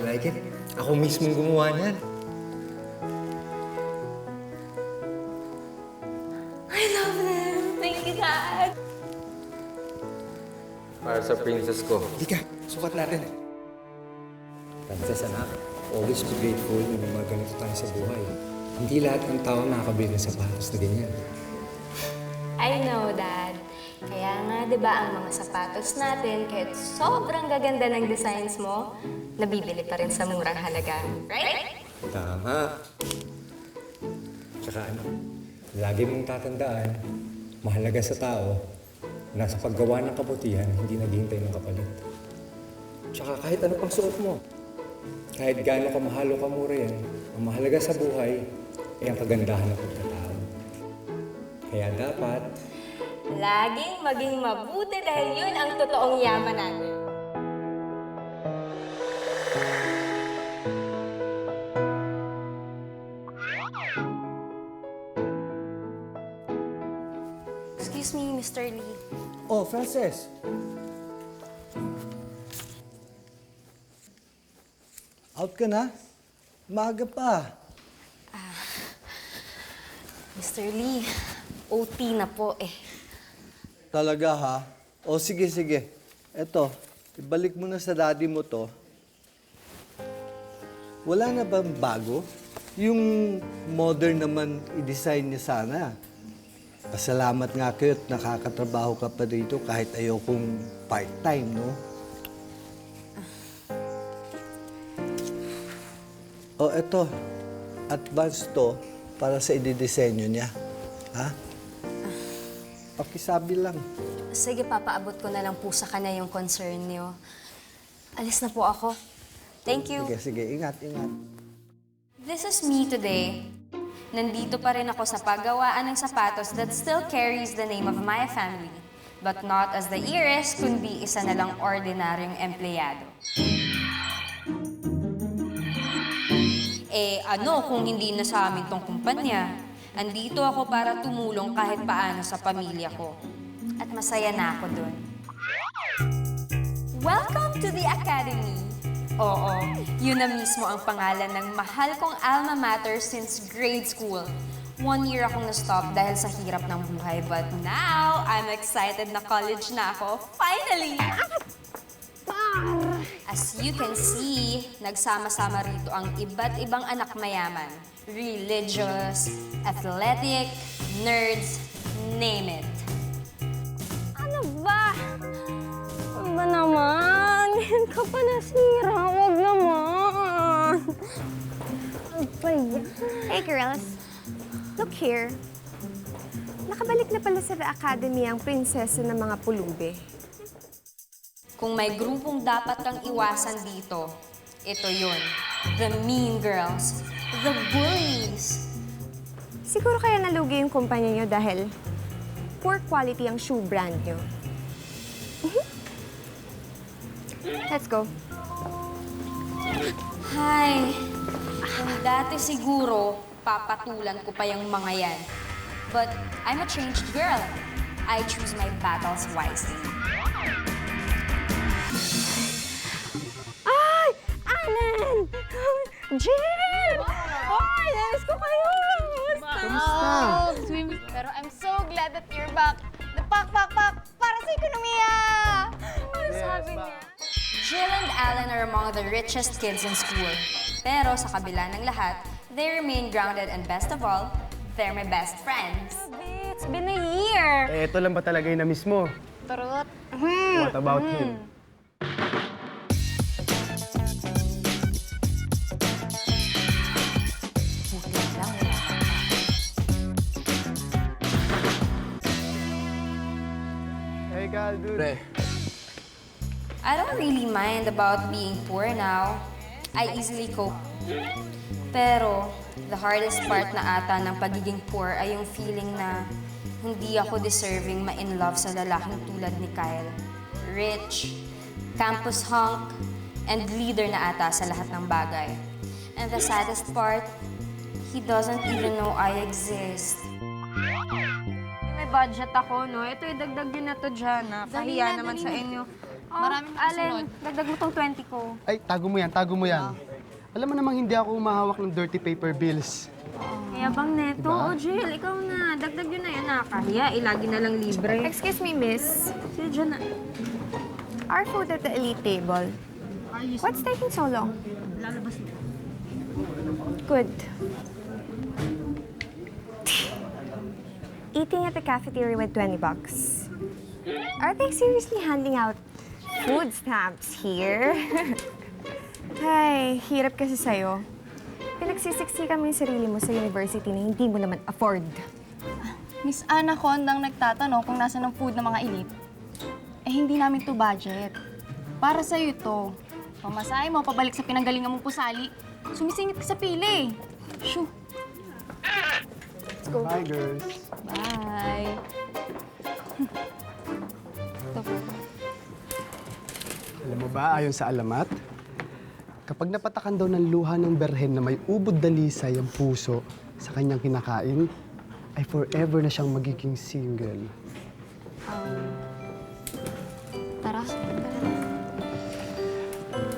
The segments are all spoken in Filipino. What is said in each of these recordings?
Like it? Ako mismong gumawa niyan. I love them. Thank you, Dad. Para sa princess ko. Halika, sukat natin. Princess, anak. Always be grateful na may mga ganito tayo sa buhay. Hindi lahat ng tao nakakabili ng sapatos na ganyan. I know, Dad. Kaya nga, di ba, ang mga sapatos natin, kahit sobrang gaganda ng designs mo, nabibili pa rin sa murang halaga. Right? Tama. Tsaka ano, lagi mong tatandaan, mahalaga sa tao, nasa paggawa ng kabutihan, hindi naghihintay ng kapalit. Tsaka kahit ano pang suot mo, kahit gaano kamahal o kamura yan, ang mahalaga sa buhay ay ang kagandahan ng pagkatao. Kaya dapat, Laging maging mabuti dahil yun ang totoong yaman natin. Excuse me, Mr. Lee. Oh, Frances. Out ka na? Maaga pa. Mr. Lee, OT na po eh. Talaga ha? O sige, sige. Eto, ibalik mo na sa daddy mo to. Wala na bang bago? Yung modern naman i-design niya sana. Pasalamat nga kayo at nakakatrabaho ka pa dito kahit ayokong part-time, no? O eto, advance to para sa i-disenyo niya. Ha? Pakisabi lang. Sige, papaabot ko na lang po sa kanya yung concern niyo. Alis na po ako. Thank you. Sige, sige. Ingat, ingat. This is me today. Nandito pa rin ako sa paggawaan ng sapatos that still carries the name of my family, but not as the heiress, kundi isa na lang ordinaryong empleyado. Eh, ano kung hindi na sa amin tong kumpanya? Andito ako para tumulong kahit paano sa pamilya ko. At masaya na ako dun. Welcome to the Academy! Oo, yun na mismo ang pangalan ng mahal kong alma mater since grade school. 1 year akong na-stop dahil sa hirap ng buhay, but now, I'm excited na college na ako. Finally! As you can see, nagsama-sama rito ang iba't ibang anak mayaman. Religious, athletic, nerds, name it. Ano ba? Ano ba naman? Ngayon ka pa nasira. Huwag naman. Ano ba yan? Hey girls, look here. Nakabalik na pala sa The Academy ang prinsesa ng mga pulubi. Kung may grupong dapat kang iwasan dito, ito yun. The mean girls. The bullies. Siguro kaya nalugi yung kumpanya nyo dahil poor quality ang shoe brand nyo. Let's go. Hi. Kung dati siguro, papatulan ko pa yung mga yan. But I'm a changed girl. I choose my battles wisely. Ay! Alan! Jill! Ay, nais ko kayo! Kamusta? Pero I'm so glad that you're back. The pak para sa ekonomiya! Ano sabi niya? Jill and Alan are among the richest kids in school. Pero sa kabila ng lahat, they remain grounded and best of all, they're my best friends. It's been a year. Eh, ito lang ba talaga yung na-miss mo? Turut. What about him? Hey, Cal, dude. Pre, I don't really mind about being poor now. I easily cope. Pero, the hardest part na ata ng pagiging poor ay yung feeling na hindi ako deserving ma-in love sa lalaking tulad ni Kyle. Rich, campus hunk, and leader na ata sa lahat ng bagay. And the saddest part, he doesn't even know I exist. May budget ako, no? Ito, idagdag yun na to dyan, ha? Dali Kahiya na, naman dali sa na. inyo. Maraming nakasunod. Allen, dagdag mo tong 20 ko. Ay, tago mo yan, tago mo yan. Alam mo namang hindi ako umahawak ng dirty paper bills. Kaya bang neto? Diba? Oh, Jill, ikaw na. Dagdag yun na yan. Nakakahiya. Lagi na lang libre. Excuse me, miss. Sige, dyan na. Our food at the elite table. What's taking so long? Lalabas na. Good. Eating at the cafeteria with $20. Are they seriously handing out food stamps here? Ay, hirap kasi sa'yo. Pinagsisiksikan mo yung sarili mo sa university na hindi mo naman afford. Miss Ana Kondang nagtatanong kung nasa ng food ng mga elite. Eh, hindi namin to budget. Para sa'yo ito. Pamasahe mo, pabalik sa pinanggalingan mong pusali. Sumisingit ka sa pili. Shoo! Bye, girls. Bye! Alam mo ba, ayon sa alamat, kapag napatakan daw ng luha ng berhen na may ubod dalisay ang puso sa kanyang kinakain, ay forever na siyang magiging single. Tara.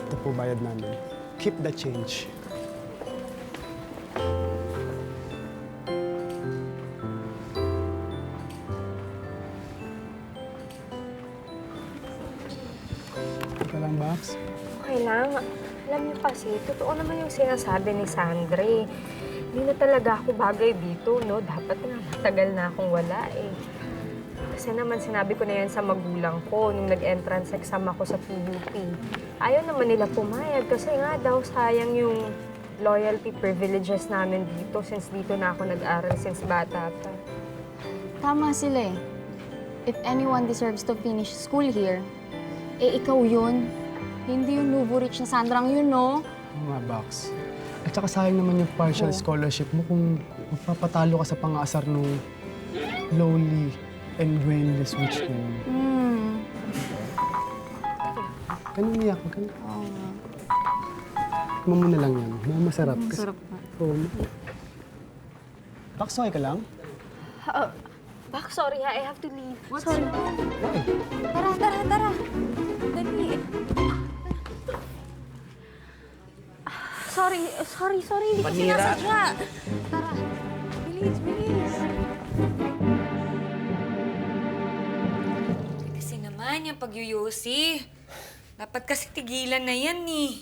Ito po bayad namin. Keep the change. Ito lang, Bax. Okay lang. Alam niyo kasi, totoo naman yung sinasabi ni Sandre. Hindi na talaga ako bagay dito, no? Dapat nga matagal na akong wala eh. Kasi naman sinabi ko na yan sa magulang ko nung nag-entrance exam ako sa PUP. Ayaw naman nila pumayag kasi nga daw sayang yung loyalty privileges namin dito since dito na ako nag-aral since bata pa. Tama sila eh. If anyone deserves to finish school here, eh ikaw yun. Hindi yung Nubo Rich na Sandrang yun, no? Oo nga, Bax. At saka sayang naman yung partial scholarship mo kung magpapatalo ka sa pang-aasar nung lowly and brainless witch na yun. Ganun niyak ka. Oo nga. Mo na lang yan. Masarap. Masarap nga. Oo. Bax, okay ka lang? Bak, sorry ha, I have to leave. Sorry. Why? Tara. Dali. Sorry, hindi ko sinasadya. Tara. Bilis. Kasi naman yung pagyuyusi. Dapat kasi tigilan na yan eh.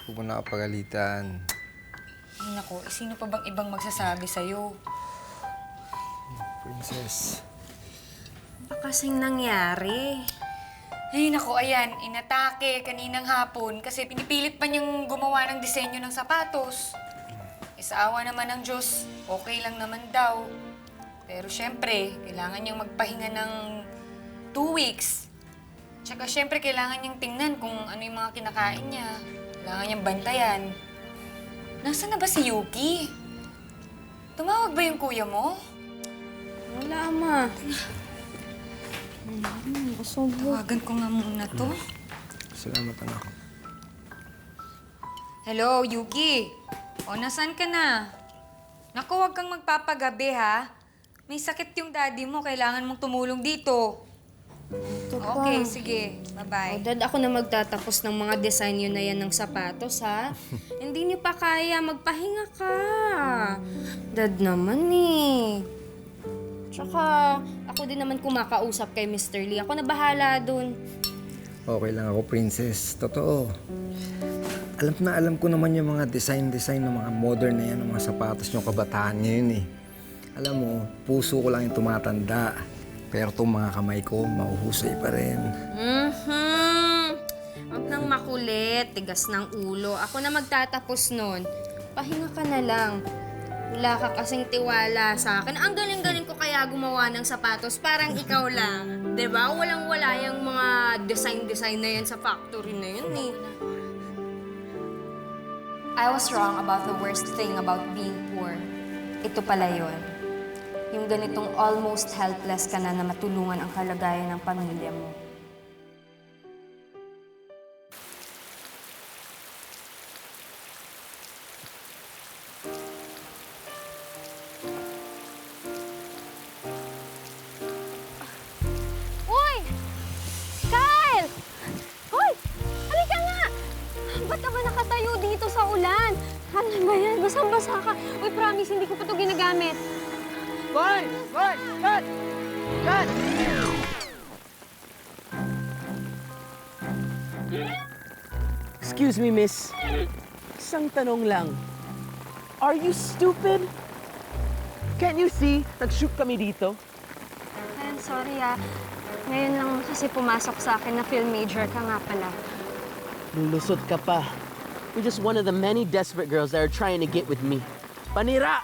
Huwag mo nakapagalitan. Ay naku, sino pa bang ibang magsasabi sa'yo? Princess. Ano kasing nangyari? Ay naku, ayan, inatake kaninang hapon kasi pinipilit pa niyang gumawa ng disenyo ng sapatos. Sa awa naman ng Diyos, okay lang naman daw. Pero syempre, kailangan niyang magpahinga ng 2 weeks. Tsaka syempre, kailangan niyang tingnan kung ano yung mga kinakain niya. Kailangan niyang bantayan. Nasaan na ba si Yuki? Tumawag ba yung kuya mo? Wala, ma. Tawagan ko nga muna to. Salamat, anak. Hello, Yuki. O, nasaan ka na? Naku, huwag kang magpapagabi, ha? May sakit yung daddy mo. Kailangan mong tumulong dito. Okay, sige. Bye-bye. Dad, ako na magtatapos ng mga design yun na yan ng sapatos, ha? Hindi niyo pa kaya, magpahinga ka. Dad naman eh. Tsaka, ako din naman kumakausap kay Mr. Lee. Ako na bahala dun. Okay lang ako, Princess. Totoo. Alam ko naman yung mga design ng mga modern na yan, ng mga sapatos yung kabataan ngayon eh. Alam mo, puso ko lang yung tumatanda. Pero itong mga kamay ko, mahuhusay pa rin. Huwag nang makulit, tigas ng ulo. Ako na magtatapos nun. Pahinga ka na lang. Wala ka kasing tiwala sa akin. Ang galing-galing ko kaya gumawa ng sapatos. Parang ikaw lang. Diba? Walang-wala yung mga design na yan sa factory na yun eh. I was wrong about the worst thing about being poor. Ito pala yun. Yung ganitong almost helpless ka na matulungan ang kalagayan ng pamilya mo. Uy! Kyle! Ba't ka ba nakatayo dito sa ulan? Ano ba yan? Basang-basa ka. Uy, promise, hindi ko pa ito ginagamit. Boy! Boy! Cut! Cut! Excuse me, miss. Isang tanong lang. Are you stupid? Can't you see? Nag-shoot kami dito. Ayan, sorry Ngayon lang kasi pumasok sa akin na film major ka nga pala. Lulusot ka pa. You're just one of the many desperate girls that are trying to get with me. Panira!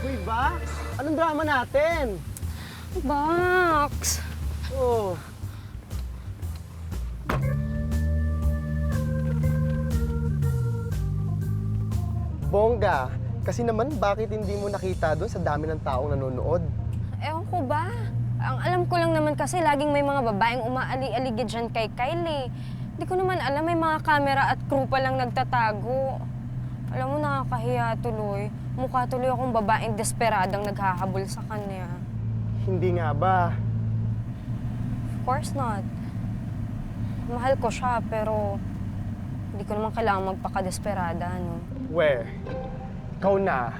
Uy, ba? Anong drama natin? Box! Oh. Bongga, kasi naman bakit hindi mo nakita doon sa dami ng taong nanonood? Ewan ko ba? Ang alam ko lang naman kasi laging may mga babaeng umaali-aligid dyan kay Kyle eh. Hindi ko naman alam, may mga camera at crew pa lang nagtatago. Alam mo, nakakahiya tuloy. Mukha tuloy akong babaeng desperadang naghahabol sa kanya. Hindi nga ba? Of course not. Mahal ko siya, pero hindi ko naman kailangan magpakadesperada, no? Where? Ikaw na.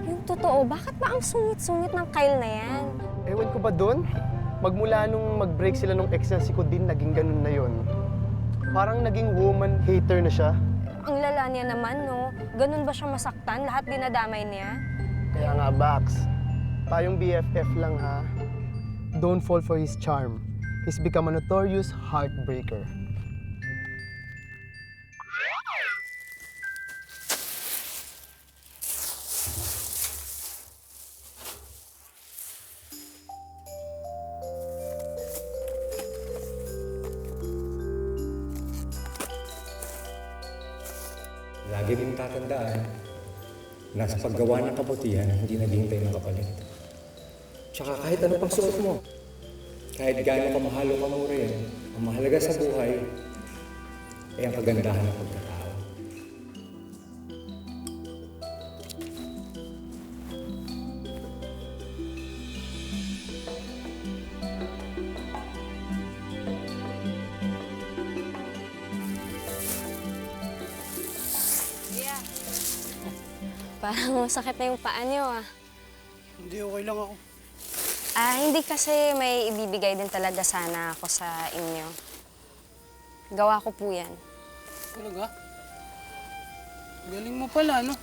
Yung totoo, bakit ba ang sungit-sungit ng Kyle na yan? Ewan ko ba doon? Magmula nung mag-break sila nung ex niya si Codin, naging ganun na yon. Parang naging woman hater na siya. Ang lala niya naman, no? Ganun ba siya masaktan? Lahat dinadamay niya? Kaya nga, Bax, tayong BFF lang ha. Don't fall for his charm. He's become a notorious heartbreaker. Lagi mong tatandaan, nasa paggawa ng kabutihan, hindi naghihintay ng kapalit. Tsaka kahit ano pang suot mo, kahit gaano kamahalo kamura yan, ang mahalaga sa buhay ay ang kagandahan ng pagkatao. Parang masakit na yung paa niyo, Hindi, okay lang ako. Hindi kasi may ibibigay din talaga sana ako sa inyo. Gawa ko po yan. Talaga? Galing mo pala, no?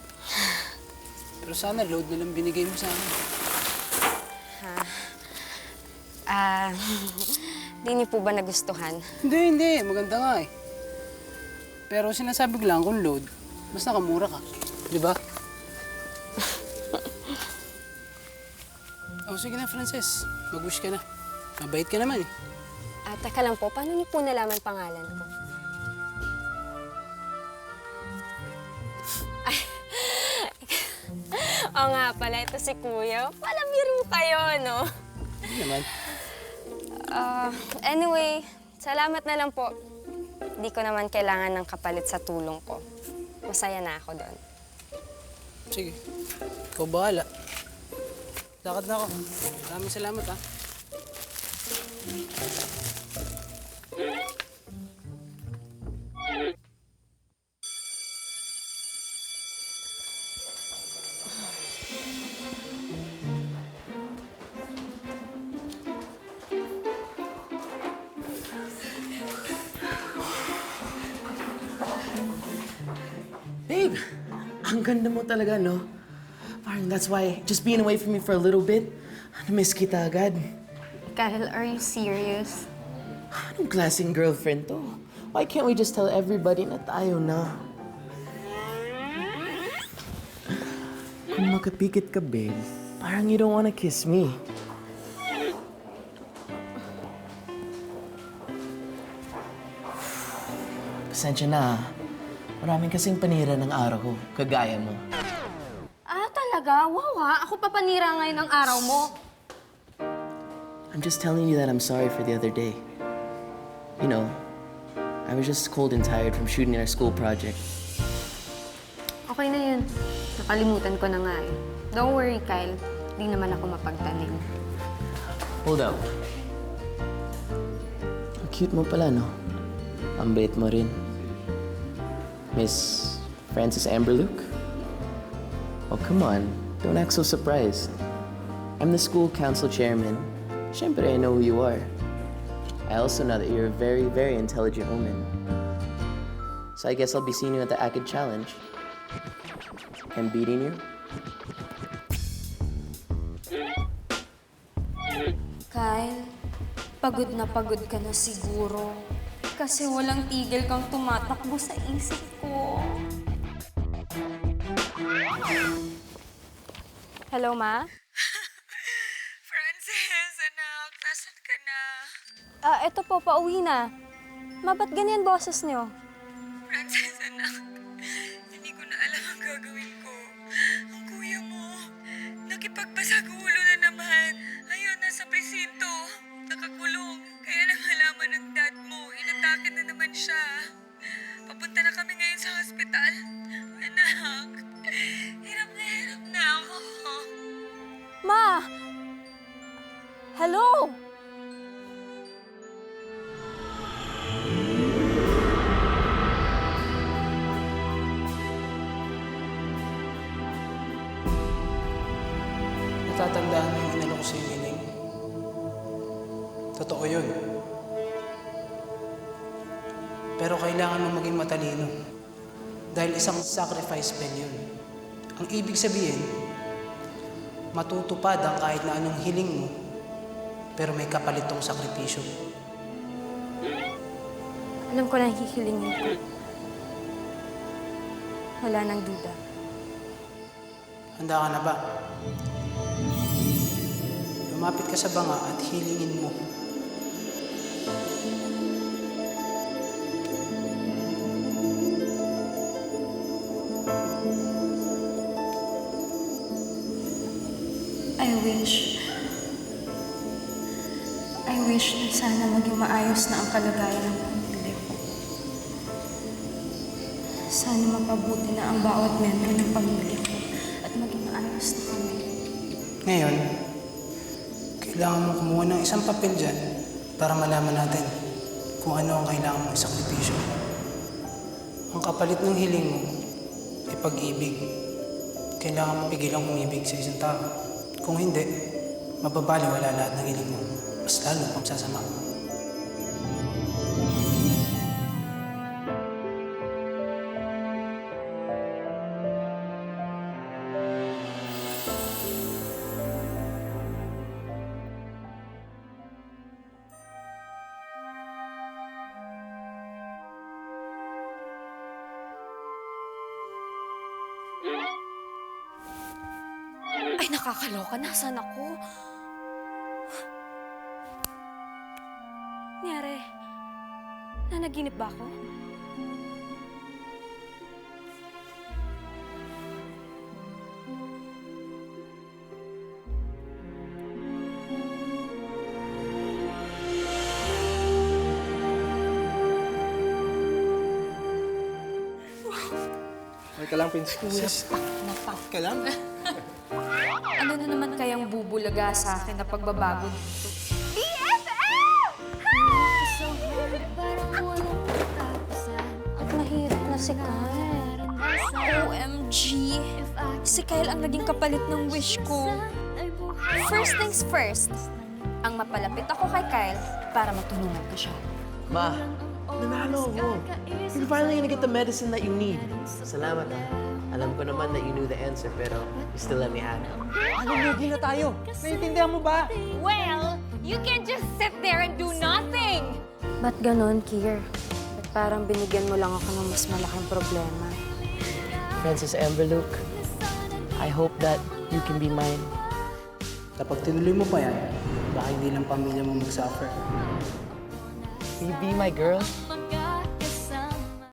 Pero sana load na lang binigay mo sa akin. Di niyo po ba nagustuhan? Hindi. Maganda nga eh. Pero sinasabi ko lang kung load, mas nakamura ka. Di ba? Oh, sige na, Frances. Mag-wish ka na. Mabait ka naman eh. Teka lang po, paano niyo po nalaman pangalan ko? Ay, oo nga pala, ito si Kuya. Palabiro kayo, no? Hindi naman. Anyway, salamat na lang po. Di ko naman kailangan ng kapalit sa tulong ko. Masaya na ako doon. Sige. Ikaw bahala. Lakad na ako. Maraming salamat, ha? Babe, ang ganda mo talaga, no? Parang that's why just being away from me for a little bit, na-miss kita agad. Kyle, are you serious? Anong klaseng girlfriend to? Why can't we just tell everybody na tayo na? Kung makapikit ka, babe, parang you don't wanna kiss me. Pasensya na, ha? Maraming kasing panira ng araw ko, kagaya mo. Talaga? Wow, ha? Ako papanira ngayon ang araw mo. I'm just telling you that I'm sorry for the other day. You know, I was just cold and tired from shooting our school project. Okay na yun. Nakalimutan ko na nga eh. Don't worry, Kyle. Di naman ako mapagtanim. Hold up. Ang cute mo pala, no? Ang bait mo rin. Miss Frances Amberluke? Oh, come on. Don't act so surprised. I'm the school council chairman. Siyempre, I know who you are. I also know that you're a very, very intelligent woman. So I guess I'll be seeing you at the ACAD Challenge. And beating you? Kyle, pagod ka na siguro. Kasi walang tigil kang tumatakbo sa isip ko. Hello, Ma? Frances, anak, nasan ka na? Eto po, pauwi na. Ma, ba't ganyan boses niyo? Frances, anak, hindi ko na alam ang gagawin ko. Ang kuya mo, nakipagbasag ulo na naman. Ayun, nasa presinto, nakakulong. Kaya nang malaman ng dad mo, inatake na naman siya. Papunta na kami ngayon sa hospital. Anak, hirap na ako. Ma! Hello? Natatandaan mo yung inano ko sa hiling? Totoo yun. Pero kailangan mo maging matalino. Dahil isang sacrifice pen yun. Ang ibig sabihin, matutupad ang kahit na anong hiling mo, pero may kapalit tong sakripisyo. Alam ko na hihilingin ko. Wala nang duda. Handa ka na ba? Lumapit ka sa banga at hilingin mo. I wish na sana maging maayos na ang kalagayan ng pamilya ko. Sana mapabuti na ang bawat membro ng pamilya ko at maging maayos na kami. Ngayon, kailangan mo kumuha ng isang papel dyan para malaman natin kung ano ang kailangan mong isakripisyo. Ang kapalit ng hiling mo ay pag-ibig. Kailangan mo pigilang umibig sa isang tao. Kung hindi, mababaliwala lahat ng hiling mo. Mas lalo pang sasama. Ay, nakakaloka. Nasaan ako? Nangyari? Nanaginip ba ako? Okay ka lang, Princess. Napak. Okay lang? Ano na naman kayang bubulaga sa akin na pagbabago dito? At mahirap na si Kyle. OMG! Si Kyle ang naging kapalit ng wish ko. First things first, ang mapalapit ako kay Kyle para matulungan ko siya. Ma, nanalo ako. You're finally gonna get the medicine that you need. Salamat, ha. Alam ko naman that you knew the answer, pero you still let me have it. Lugi na tayo. Naiintindihan mo ba? Well, you can't just sit there and do nothing! Ba't ganon, Kier? Ba't parang binigyan mo lang ako ng mas malaking problema? Frances Amberluke, I hope that you can be mine. Kapag tinuloy mo pa yan, baka hindi lang pamilya mo mag-suffer. Will you be my girl?